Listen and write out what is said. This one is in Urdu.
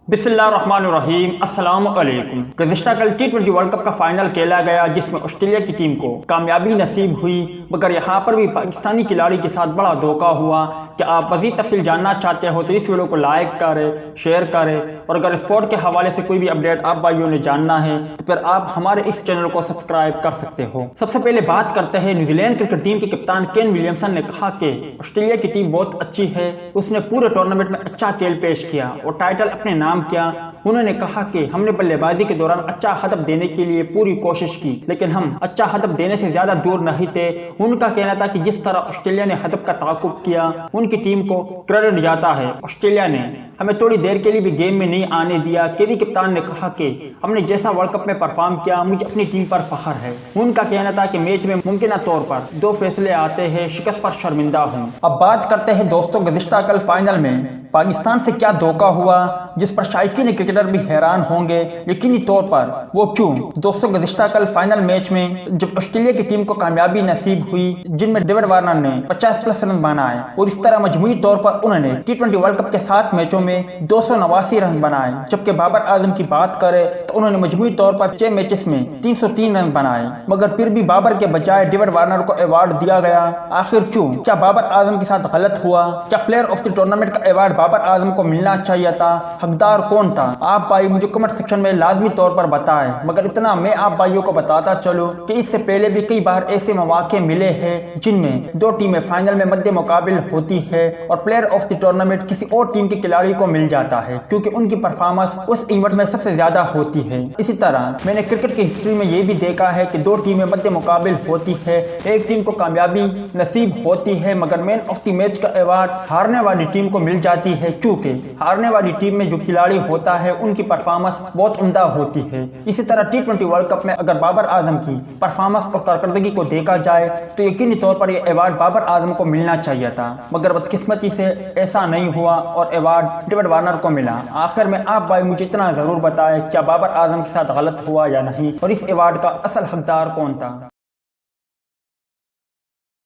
بسم اللہ الرحمن الرحیم، السلام علیکم۔ گزشتہ کل T20 ورلڈ کپ کا فائنل کھیلا گیا جس میں آسٹریلیا کی ٹیم کو کامیابی نصیب ہوئی، مگر یہاں پر بھی پاکستانی کھلاڑی کے ساتھ بڑا دھوکہ ہوا۔ کہ آپ مزید تفصیل جاننا چاہتے ہو تو اس ویڈیو کو لائک کریں، شیئر کریں، اور اگر اسپورٹ کے حوالے سے کوئی بھی اپڈیٹ آپ بھائیوں نے جاننا ہے تو پھر آپ ہمارے اس چینل کو سبسکرائب کر سکتے ہو۔ سب سے پہلے بات کرتے ہیں نیوزی لینڈ کرکٹ ٹیم کے کپتان کین ولیمسن نے کہا کہ آسٹریلیا کی ٹیم بہت اچھی ہے، اس نے پورے ٹورنامنٹ میں اچھا کھیل پیش کیا اور ٹائٹل اپنے نام کیا۔ انہوں نے کہا کہ ہم نے بلے بازی کے دوران اچھا ہدف دینے کے لیے پوری کوشش کی، لیکن ہم اچھا ہدف دینے سے زیادہ دور نہیں تھے۔ ان کا کہنا تھا کہ جس طرح آسٹریلیا نے ہدف کا تعاقب کیا ان کی ٹیم کو کریڈٹ جاتا ہے۔ آسٹریلیا نے ہمیں تھوڑی دیر کے لیے بھی گیم میں نہیں آنے دیا۔ کیوی کپتان نے کہا کہ ہم نے جیسا ورلڈ کپ میں پرفارم کیا مجھے اپنی ٹیم پر فخر ہے۔ ان کا کہنا تھا کہ میچ میں ممکنہ طور پر 2 فیصلے آتے ہیں، شکست پر شرمندہ ہوں۔ اب بات کرتے ہیں دوستوں گزشتہ کل فائنل میں پاکستان سے کیا دھوکہ ہوا جس پر شائقین کرکٹر بھی حیران ہوں گے یقینی طور پر۔ وہ کیوں؟ دوستوں گزشتہ کل فائنل میچ میں جب آسٹریلیا کی ٹیم کو کامیابی نصیب ہوئی جن میں ورنہ نے 50+ رن بنائے اور اس طرح مجموعی طور پر انہوں نے T20 ورلڈ کپ کے 7 میچوں میں 289 رن بنائے، جبکہ بابر اعظم کی بات کرے تو انہوں نے مجموعی طور پر 6 میچز میں 303 رن بنائے، مگر پھر بھی بابر کے بجائے ورنہ کو ایوارڈ دیا گیا۔ آخر کیوں؟ کیا بابر اعظم کے ساتھ غلط ہوا؟ کیا پلیئر آف دی ٹورنامنٹ کا ایوارڈ بابر اعظم کو ملنا چاہیے تھا؟ حقدار کون تھا؟ آپ بھائی مجھے کمنٹ سیکشن میں لازمی طور پر بتائیں، مگر اتنا میں آپ بھائیوں کو بتاتا چلوں کہ اس سے پہلے بھی کئی بار ایسے مواقع ملے ہیں جن میں 2 ٹیمیں فائنل میں مد مقابل ہوتی ہے اور پلیئر آف دی ٹورنامنٹ کسی اور ٹیم کے کھلاڑی کو مل جاتا ہے کیونکہ ان کی پرفارمنس اس ایونٹ میں سب سے زیادہ ہوتی ہے۔ اسی طرح میں نے کرکٹ کی ہسٹری میں یہ بھی دیکھا ہے کہ 2 ٹیمیں مد مقابل ہوتی ہے، ایک ٹیم کو کامیابی نصیب ہوتی ہے مگر مین آف دی میچ کا ایوارڈ ہارنے والی ٹیم کو مل جاتی ہے کیونکہ ہارنے والی ٹیم میں جو کھلاڑی ہوتا ہے ان کی پرفارمنس بہت عمدہ ہوتی ہے۔ اسی طرح T20 ورلڈ کپ میں اگر بابر اعظم کی پرفارمنس اور کارکردگی کو دیکھا جائے تو یقینی طور پر یہ ایوارڈ بابر اعظم کو ملنا چاہیے تھا، مگر بدقسمتی سے ایسا نہیں ہوا اور ایوارڈ ورنہ کو ملا۔ آخر میں آپ بھائی مجھے اتنا ضرور بتائیں کیا بابر اعظم کے ساتھ غلط ہوا یا نہیں اور اس ایوارڈ کا اصل حقدار کون تھا؟